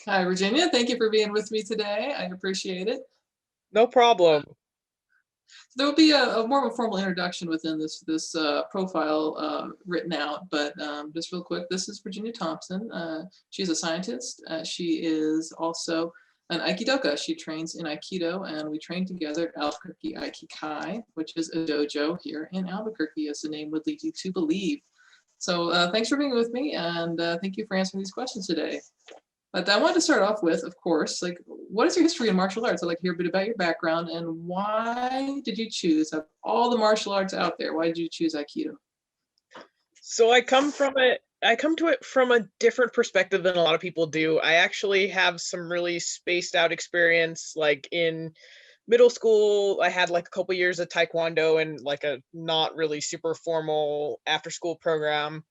Hi, Virginia. Thank you for being with me today. I appreciate it. No problem. There will be a more of a formal introduction within this profile written out, but just real quick, this is Virginia Thompson. She's a scientist. She is also an Aikidoka. She trains in Aikido, and we train together at Albuquerque Aikikai, which is a dojo here in Albuquerque, as the name would lead you to believe. So thanks for being with me, and thank you for answering these questions today. But I wanted to start off with, of course, like, what is your history in martial arts? I'd like to hear a bit about your background and why did you choose, of all the martial arts out there, why did you choose Aikido? So I come to it from a different perspective than a lot of people do. I actually have some really spaced out experience. Like in middle school, I had like a couple years of taekwondo and like a not really super formal after school program.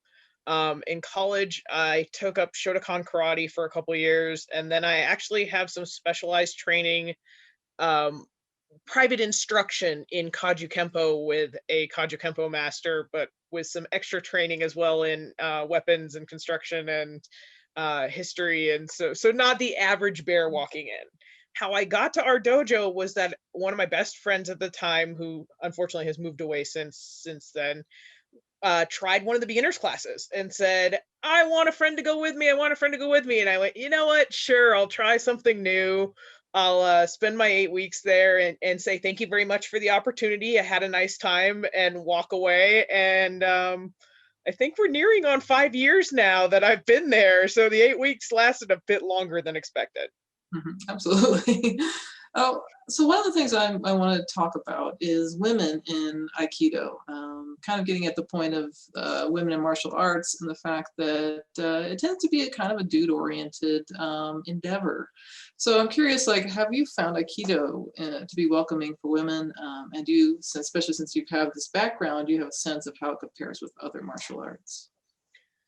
In college, I took up Shotokan karate for a couple years, and then I actually have some specialized training, um, private instruction in Kaju Kempo with a Kaju Kempo master, but with some extra training as well in weapons and construction and history, and so not the average bear walking in. How I got to our dojo was that one of my best friends at the time, who unfortunately has moved away since then, tried one of the beginners classes and said, "I want a friend to go with me. I want a friend to go with me." And I went, "You know what? Sure, I'll try something new. I'll spend my 8 weeks there and say thank you very much for the opportunity. I had a nice time," and walk away. And I think we're nearing on 5 years now that I've been there. So the 8 weeks lasted a bit longer than expected. Absolutely. Oh, so one of the things I want to talk about is women in Aikido, kind of getting at the point of women in martial arts and the fact that it tends to be a kind of a dude-oriented endeavor. So I'm curious, like, have you found Aikido to be welcoming for women? And do you, especially since you have this background, do you have a sense of how it compares with other martial arts?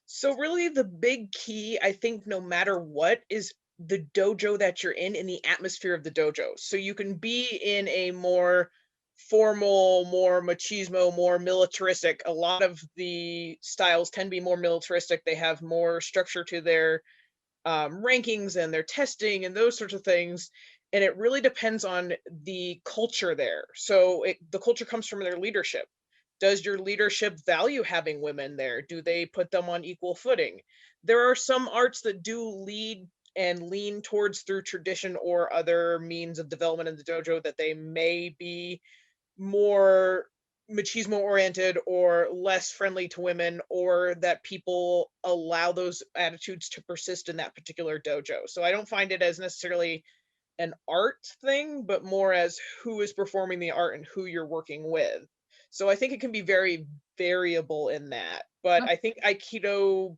So really the big key, I think, no matter what, is the dojo that you're in and the atmosphere of the dojo. So you can be in a more formal, more machismo, more militaristic. A lot of the styles tend to be more militaristic. They have more structure to their rankings and their testing and those sorts of things. And it really depends on the culture there. So the culture comes from their leadership. Does your leadership value having women there? Do they put them on equal footing? There are some arts that do lead and lean towards, through tradition or other means of development in the dojo, that they may be more machismo oriented or less friendly to women, or that people allow those attitudes to persist in that particular dojo. So I don't find it as necessarily an art thing, but more as who is performing the art and who you're working with. So I think it can be very variable in that. But I think Aikido,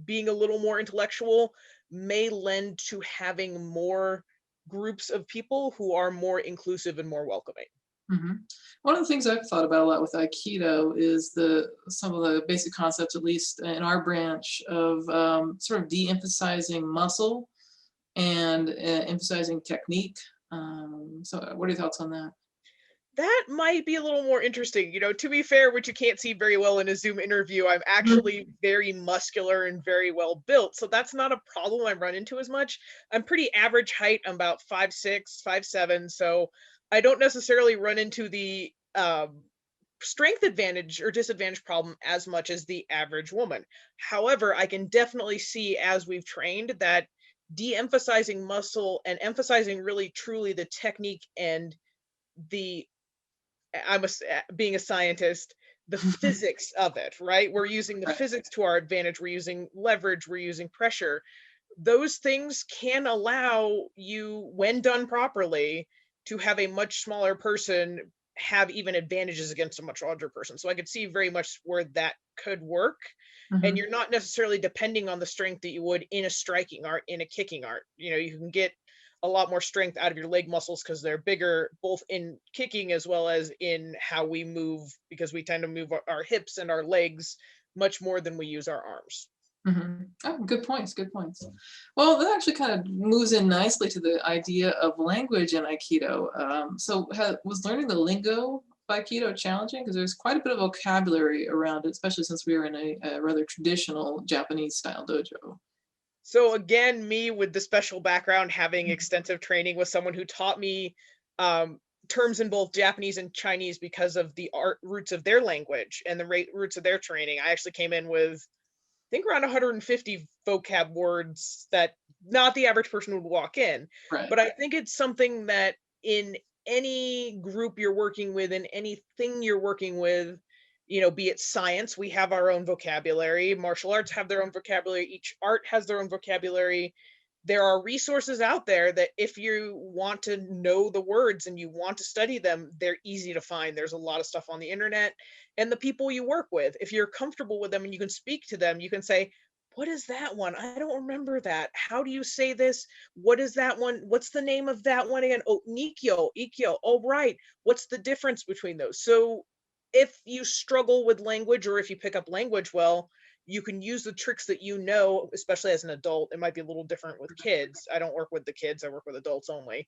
being a little more intellectual, may lend to having more groups of people who are more inclusive and more welcoming. Mhm. One of the things I've thought about a lot with Aikido is the some of the basic concepts, at least in our branch, of sort of de-emphasizing muscle and emphasizing technique. So, what are your thoughts on that? That might be a little more interesting. To be fair, which you can't see very well in a Zoom interview, I'm actually very muscular and very well built. So that's not a problem I run into as much. I'm pretty average height. I'm about 5'6", 5'7". So I don't necessarily run into the strength advantage or disadvantage problem as much as the average woman. However, I can definitely see, as we've trained, that de-emphasizing muscle and emphasizing really truly the technique and the being a scientist, the physics of it, right? We're using the Right. physics to our advantage. We're using leverage. We're using pressure. Those things can allow you, when done properly, to have a much smaller person have even advantages against a much larger person. So I could see very much where that could work. And Mhm. you're not necessarily depending on the strength that you would in a striking art, in a kicking art. You can get a lot more strength out of your leg muscles because they're bigger, both in kicking as well as in how we move, because we tend to move our hips and our legs much more than we use our arms. Oh, good points. Good points. Well, that actually kind of moves in nicely to the idea of language in Aikido. So, was learning the lingo of Aikido challenging? Because there's quite a bit of vocabulary around it, especially since we are in a rather traditional Japanese style dojo. So again, me with the special background, having extensive training with someone who taught me um, terms in both Japanese and Chinese because of the art roots of their language and the roots of their training. I actually came in with, I think, around 150 vocab words that not the average person would walk in. Right. But I think it's something that in any group you're working with, in anything you're working with, be it science, we have our own vocabulary, martial arts have their own vocabulary, each art has their own vocabulary. There are resources out there that if you want to know the words and you want to study them, they're easy to find. There's a lot of stuff on the internet. And the people you work with, if you're comfortable with them and you can speak to them, you can say, what is that one? I don't remember that. How do you say this? What is that one? What's the name of that one again? Oh, Nikyo, Ikkyo. Oh, right. What's the difference between those? So if you struggle with language, or if you pick up language well, you can use the tricks that especially as an adult. It might be a little different with kids. I don't work with the kids, I work with adults only.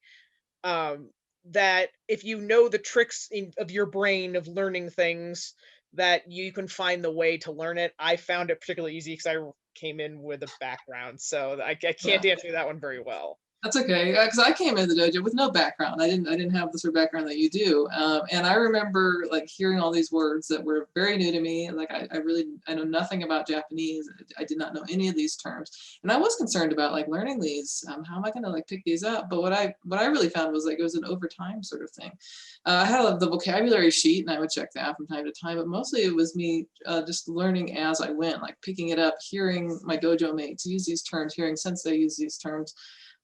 Um, that if you know the tricks of your brain of learning things, that you can find the way to learn it. I found it particularly easy because I came in with a background, so I Yeah. can't answer that one very well. That's okay, because I came into the dojo with no background. I didn't have the sort of background that you do, and I remember like hearing all these words that were very new to me. Like I know nothing about Japanese. I did not know any of these terms, and I was concerned about like learning these. How am I going to like pick these up? But what I really found was like it was an overtime sort of thing. I had the vocabulary sheet, and I would check that from time to time. But mostly it was me just learning as I went, like picking it up, hearing my dojo mates use these terms, hearing sensei use these terms.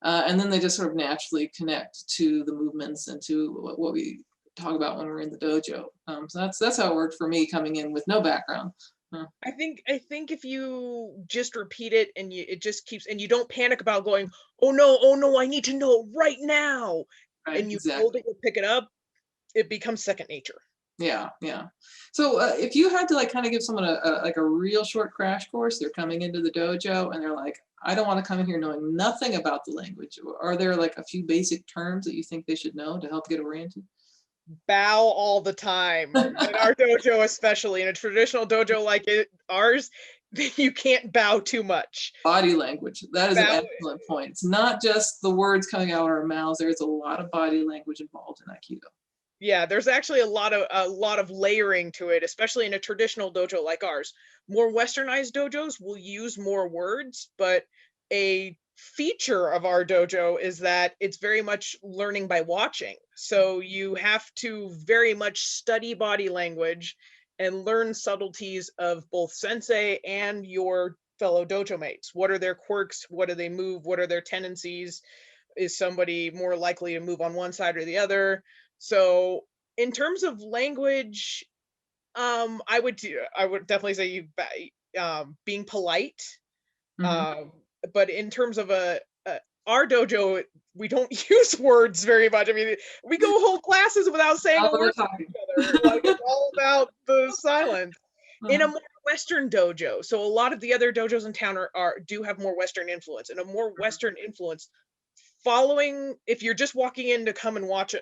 And then they just sort of naturally connect to the movements and to what we talk about when we're in the dojo. So that's how it worked for me coming in with no background. I think if you just repeat it and it just keeps, and you don't panic about going, oh no, I need to know it right now, Right, and you know exactly. that you'll pick it up, it becomes second nature. Yeah, yeah. So if you had to like kind of give someone like a real short crash course, they're coming into the dojo and they're like, I don't want to come in here knowing nothing about the language. Are there like a few basic terms that you think they should know to help get oriented? Bow all the time. In our dojo, especially in a traditional dojo like ours, you can't bow too much. Body language. That is an Bow, excellent point. It's not just the words coming out of our mouths. There's a lot of body language involved in Aikido. yeah, there's actually a lot of layering to it, especially in a traditional dojo like ours. More westernized dojos will use more words, but a feature of our dojo is that it's very much learning by watching. So you have to very much study body language and learn subtleties of both sensei and your fellow dojo mates. What are their quirks? What do they move? What are their tendencies? Is somebody more likely to move on one side or the other? So in terms of language, I would definitely say being polite. Mhm. Um, but in terms of our dojo, we don't use words very much. I mean, we go whole classes without saying Oh, a we're word to talking. each other. Like it's all about the silence. In a Uh-huh. more Western dojo, so a lot of the other dojos in town do have more Western influence, and a more Western influence following, if you're just walking in to come and watch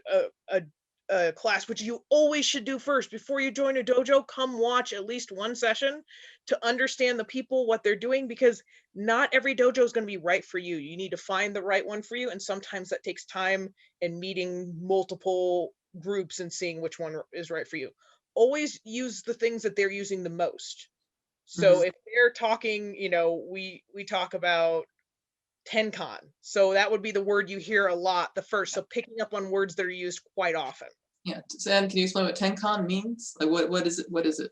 a class, which you always should do first before you join a dojo, come watch at least one session to understand the people, what they're doing, because not every dojo is going to be right for you. You need to find the right one for you, and sometimes that takes time and meeting multiple groups and seeing which one is right for you. Always use the things that they're using the most. So Mhm. if they're talking, we talk about Tencon. So that would be the word you hear a lot, the first. So picking up on words that are used quite often. Yeah. Sam, can you explain what Tencon means? Like what is it? What is it?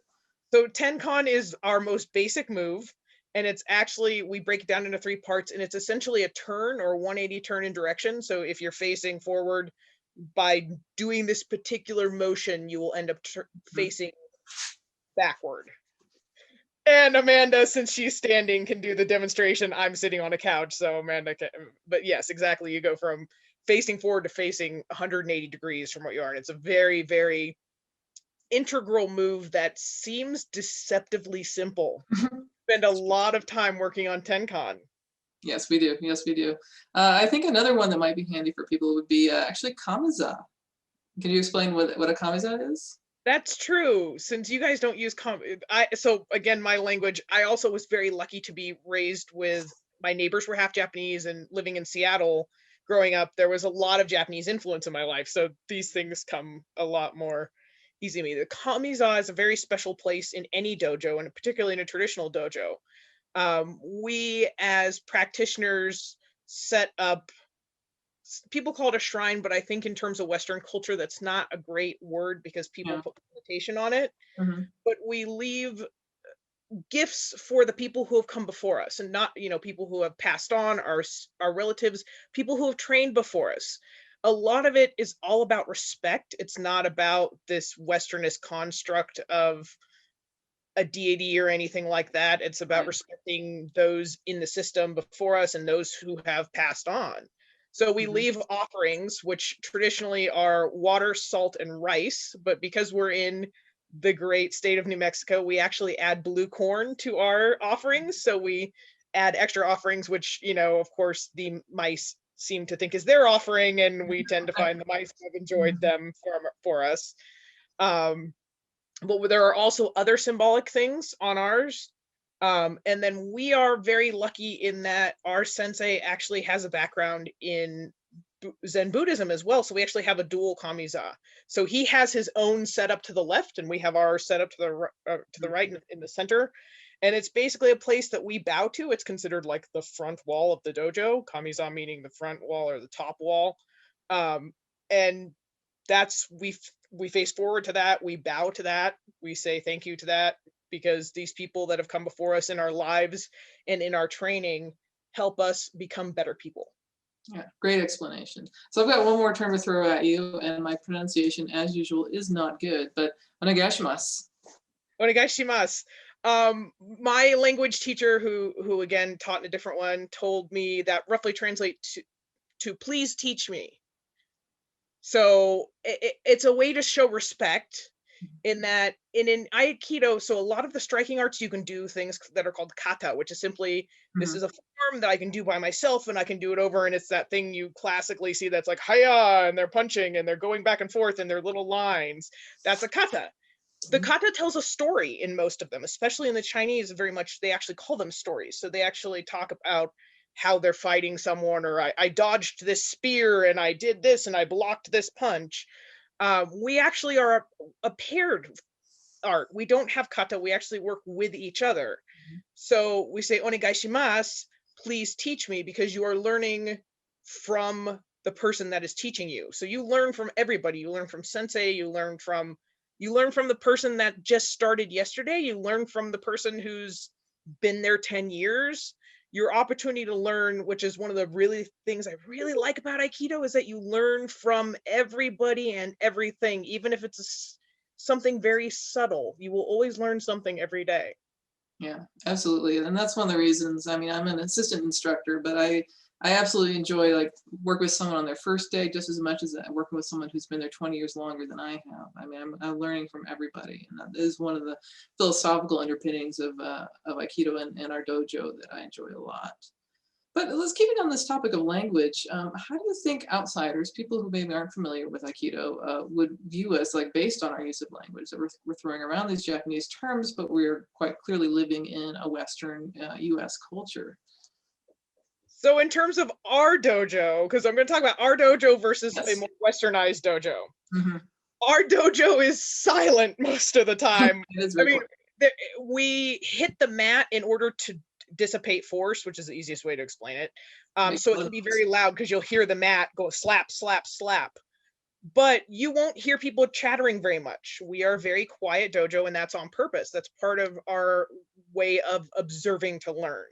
So Tencon is our most basic move. And it's actually, we break it down into three parts, and it's essentially a turn or 180 turn in direction. So if you're facing forward, by doing this particular motion, you will end up Mhm. facing backward. And Amanda, since she's standing, can do the demonstration. I'm sitting on a couch, so Amanda can. But yes, exactly. You go from facing forward to facing 180 degrees from what you are. And it's a very, very integral move that seems deceptively simple. Spend a lot of time working on Tencon. Yes, we do. Yes, we do. I think another one that might be handy for people would be actually kamiza. Can you explain what a kamiza is? That's true. Since you guys don't use so again, my language, I also was very lucky to be raised with my neighbors were half Japanese, and living in Seattle growing up, there was a lot of Japanese influence in my life. So these things come a lot more easy to me. The Kamiza is a very special place in any dojo, and particularly in a traditional dojo. We as practitioners set up, people call it a shrine, but I think in terms of Western culture, that's not a great word because people Yeah. put connotation on it. Hmm. But we leave gifts for the people who have come before us, and not, people who have passed on, our relatives, people who have trained before us. A lot of it is all about respect. It's not about this Westernist construct of a deity or anything like that. It's about Right. respecting those in the system before us and those who have passed on. So we Hmm. leave offerings, which traditionally are water, salt, and rice. But because we're in the great state of New Mexico, we actually add blue corn to our offerings. So we add extra offerings, which, of course, the mice seem to think is their offering, and we tend to find the mice have enjoyed them for us. Um, but there are also other symbolic things on ours. And then we are very lucky in that our sensei actually has a background in Zen Buddhism as well. So we actually have a dual kamiza. So he has his own setup to the left, and we have our setup to the right in the center. And it's basically a place that we bow to. It's considered like the front wall of the dojo. Kamiza meaning the front wall or the top wall. Um, and that's we face forward to that, we bow to that, we say thank you to that, because these people that have come before us in our lives and in our training help us become better people. Yeah, great explanation. So I've got one more term to throw at you, and my pronunciation, as usual, is not good, but onegaishimasu. Onegaishimasu. My language teacher, who again taught in a different one, told me that roughly translate to please teach me. So it's a way to show respect, in that in Aikido, so a lot of the striking arts, you can do things that are called kata, which is simply, this Mhm. is a form that I can do by myself and I can do it over, and it's that thing you classically see that's like hiya, and they're punching and they're going back and forth and their little lines. That's a kata. The kata tells a story in most of them, especially in the Chinese, very much they actually call them stories. So they actually talk about how they're fighting someone, or I dodged this spear and I did this and I blocked this punch. We actually are a paired art. We don't have kata. We actually work with each other. So we say onegaishimasu, please teach me, because you are learning from the person that is teaching you. So you learn from everybody. You learn from sensei, you learn from the person that just started yesterday, you learn from the person who's been there 10 years. Your opportunity to learn, which is one of the really things I really like about Aikido, is that you learn from everybody and everything, even if it's something very subtle. You will always learn something every day. Yeah, absolutely. And that's one of the reasons. I mean, I'm an assistant instructor, but I absolutely enjoy like work with someone on their first day just as much as working with someone who's been there 20 years longer than I have. I mean, I'm learning from everybody, and that is one of the philosophical underpinnings of Aikido and our dojo that I enjoy a lot. But let's keep it on this topic of language. How do you think outsiders, people who maybe aren't familiar with Aikido, would view us, like based on our use of language? That we're throwing around these Japanese terms, but we're quite clearly living in a Western U.S. culture. So in terms of our dojo, because I'm going to talk about our dojo versus a Yes. more westernized dojo, Hmm. our dojo is silent most of the time. It is I very mean, quick. we hit the mat in order to dissipate force, which is the easiest way to explain it. Make So it fun can of be us. very loud because you'll hear the mat go slap, slap, slap. But you won't hear people chattering very much. We are a very quiet dojo, and that's on purpose. That's part of our way of observing to learn.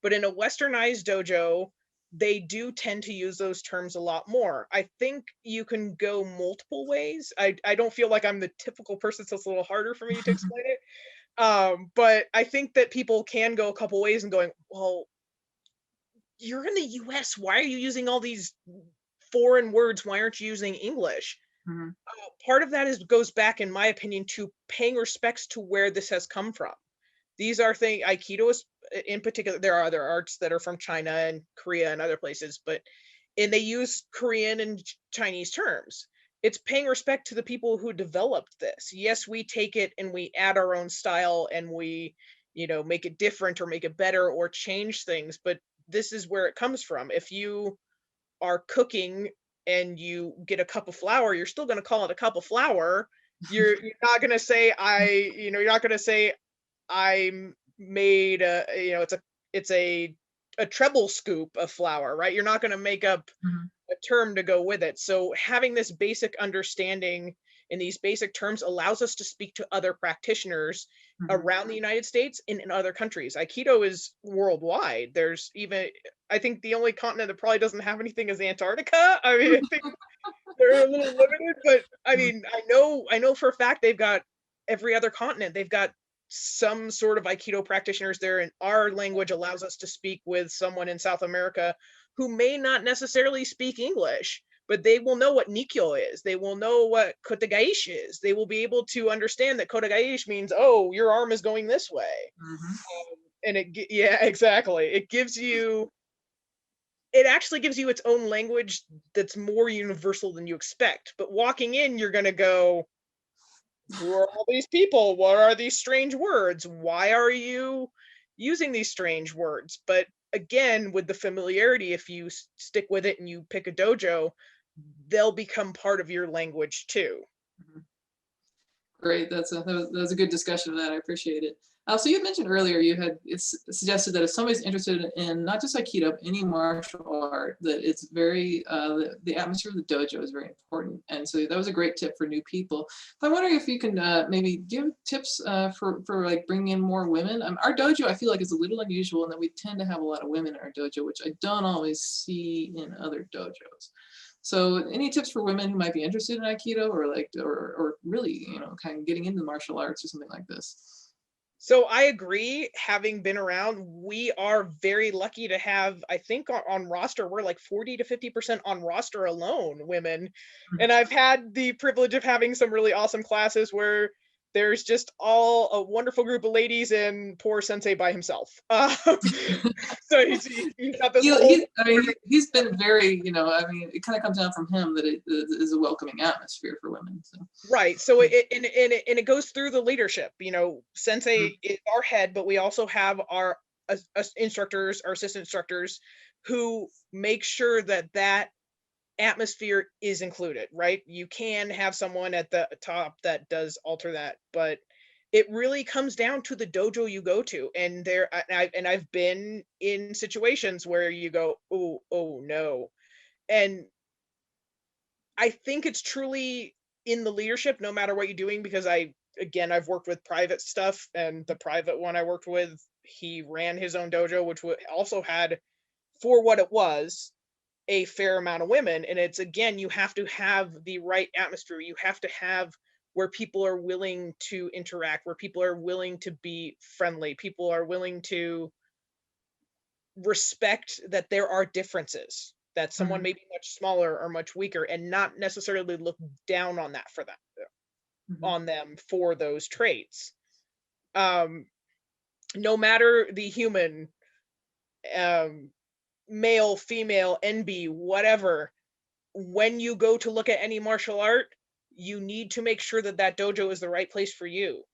But in a westernized dojo, they do tend to use those terms a lot more. I think you can go multiple ways. I don't feel like I'm the typical person, so it's a little harder for me to explain it. But I think that people can go a couple ways and going, well, you're in the US. Why are you using all these foreign words? Why aren't you using English? Hmm. Part of that is goes back, in my opinion, to paying respects to where this has come from. These are things, Aikido is in particular. There are other arts that are from China and Korea and other places, and they use Korean and Chinese terms. It's paying respect to the people who developed this. Yes, we take it and we add our own style and we, make it different or make it better or change things, but this is where it comes from. If you are cooking and you get a cup of flour, you're still going to call it a cup of flour. You're not going to say you're not going to say I made it's a treble scoop of flour, right? You're not going to make up Mhm. a term to go with it. So having this basic understanding in these basic terms allows us to speak to other practitioners Mhm. around the United States and in other countries. Aikido is worldwide. There's even, I think the only continent that probably doesn't have anything is Antarctica. I mean, I think they're a little limited, but I Mhm. mean, I know for a fact they've got every other continent. They've got some sort of Aikido practitioners there, and our language allows us to speak with someone in South America who may not necessarily speak English, but they will know what Nikyo is. They will know what Kotagaish is. They will be able to understand that Kotagaish means, oh, your arm is going this way. Mhm. And yeah, exactly. It actually gives you its own language that's more universal than you expect. But walking in, you're going to go, who are all these people? What are these strange words? Why are you using these strange words? But again, with the familiarity, if you stick with it and you pick a dojo, they'll become part of your language too. Mhm. Great. That was a good discussion of that. I appreciate it. So you had mentioned earlier you had suggested that if somebody's interested in not just Aikido, but any martial art, that it's very the atmosphere of the dojo is very important. And so that was a great tip for new people. So I'm wondering if you can maybe give tips for like bringing in more women. Our dojo, I feel like, is a little unusual in that we tend to have a lot of women in our dojo, which I don't always see in other dojos. So any tips for women who might be interested in Aikido or really, kind of getting into martial arts or something like this? So I agree. Having been around, we are very lucky to have, I think on roster, we're like 40 to 50% on roster alone, women. Mhm. And I've had the privilege of having some really awesome classes where there's just all a wonderful group of ladies and poor sensei by himself. So he's got this whole I mean, he's been very, I mean, it kind of comes down from him that it is a welcoming atmosphere for women. So, right. So it goes through the leadership. You know, mhm. sensei is our head, but we also have our instructors, our assistant instructors, who make sure that that atmosphere is included. Right. You can have someone at the top that does alter that, but it really comes down to the dojo you go to. And I've been in situations where you go, oh no. And I think it's truly in the leadership, no matter what you're doing, because I've worked with private stuff, and the private one I worked with, he ran his own dojo, which also had, for what it was, a fair amount of women. And it's, again, you have to have the right atmosphere. You have to have where people are willing to interact, where people are willing to be friendly, people are willing to respect that there are differences, that someone Mhm. may be much smaller or much weaker, and not necessarily look down on that for them, Mhm. on them for those traits. Um, no matter the human, um, male, female, NB, whatever, when you go to look at any martial art, you need to make sure that that dojo is the right place for you.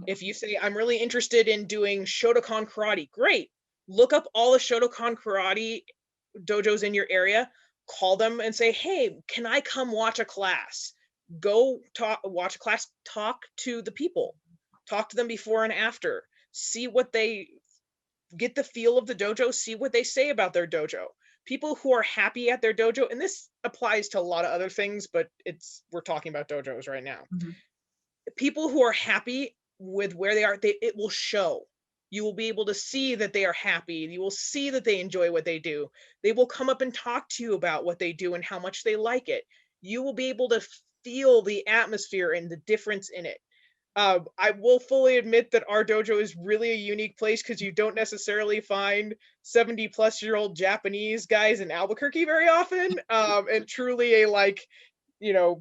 If you say, I'm really interested in doing Shotokan karate, great. Look up all the Shotokan karate dojos in your area, call them and say, hey, can I come watch a class? Go talk, watch a class, talk to the people, talk to them before and after, see what they get, the feel of the dojo, see what they say about their dojo. People who are happy at their dojo, and this applies to a lot of other things, but we're talking about dojos right now. Mhm. People who are happy with where they are, it will show. You will be able to see that they are happy. You will see that they enjoy what they do. They will come up and talk to you about what they do and how much they like it. You will be able to feel the atmosphere and the difference in it. I will fully admit that our dojo is really a unique place because you don't necessarily find 70-plus-year-old Japanese guys in Albuquerque very often, and truly a, like,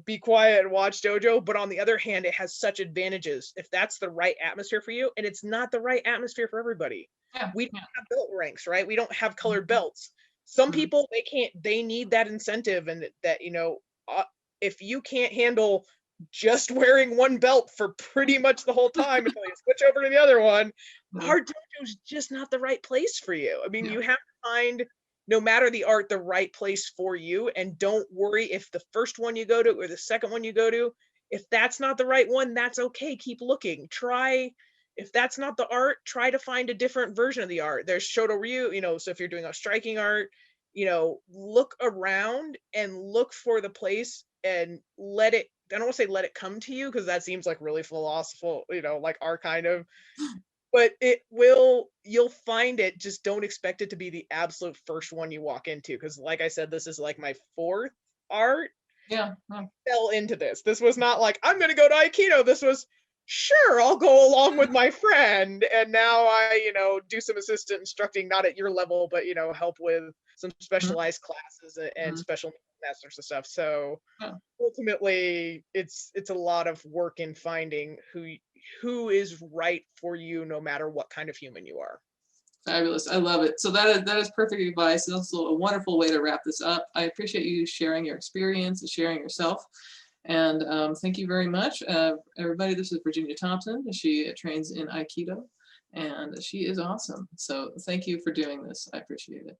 be quiet and watch dojo. But on the other hand, it has such advantages if that's the right atmosphere for you. And it's not the right atmosphere for everybody. Yeah, We don't yeah. have belt ranks, right? We don't have Mhm. colored belts. Some Mhm. people, they need that incentive, and that, uh, if you can't handle just wearing one belt for pretty much the whole time until you switch over to the other one, Yeah, our dojo's just not the right place for you. I mean, yeah. you have to find, no matter the art, the right place for you. And don't worry if the first one you go to or the second one you go to, if that's not the right one, that's okay. Keep looking. Try, if that's not the art, try to find a different version of the art. There's Shoto Ryu, so if you're doing a striking art, look around and look for the place and let it, I don't want to say let it come to you because that seems like really philosophical, like our kind of, but you'll find it. Just don't expect it to be the absolute first one you walk into. Because like I said, this is like my fourth art. Yeah. Yeah. Fell into this. This was not like, I'm going to go to Aikido. This was, sure, I'll go along with my friend. And now I, do some assistant instructing, not at your level, but, help with some specialized classes and Mhm. special that sorts of stuff. So Yeah. ultimately it's a lot of work in finding who is right for you, no matter what kind of human you are. Fabulous. I love it. So that is perfect advice. It's also a wonderful way to wrap this up. I appreciate you sharing your experience and sharing yourself. And thank you very much. Everybody, this is Virginia Thompson. She trains in Aikido and she is awesome. So thank you for doing this. I appreciate it.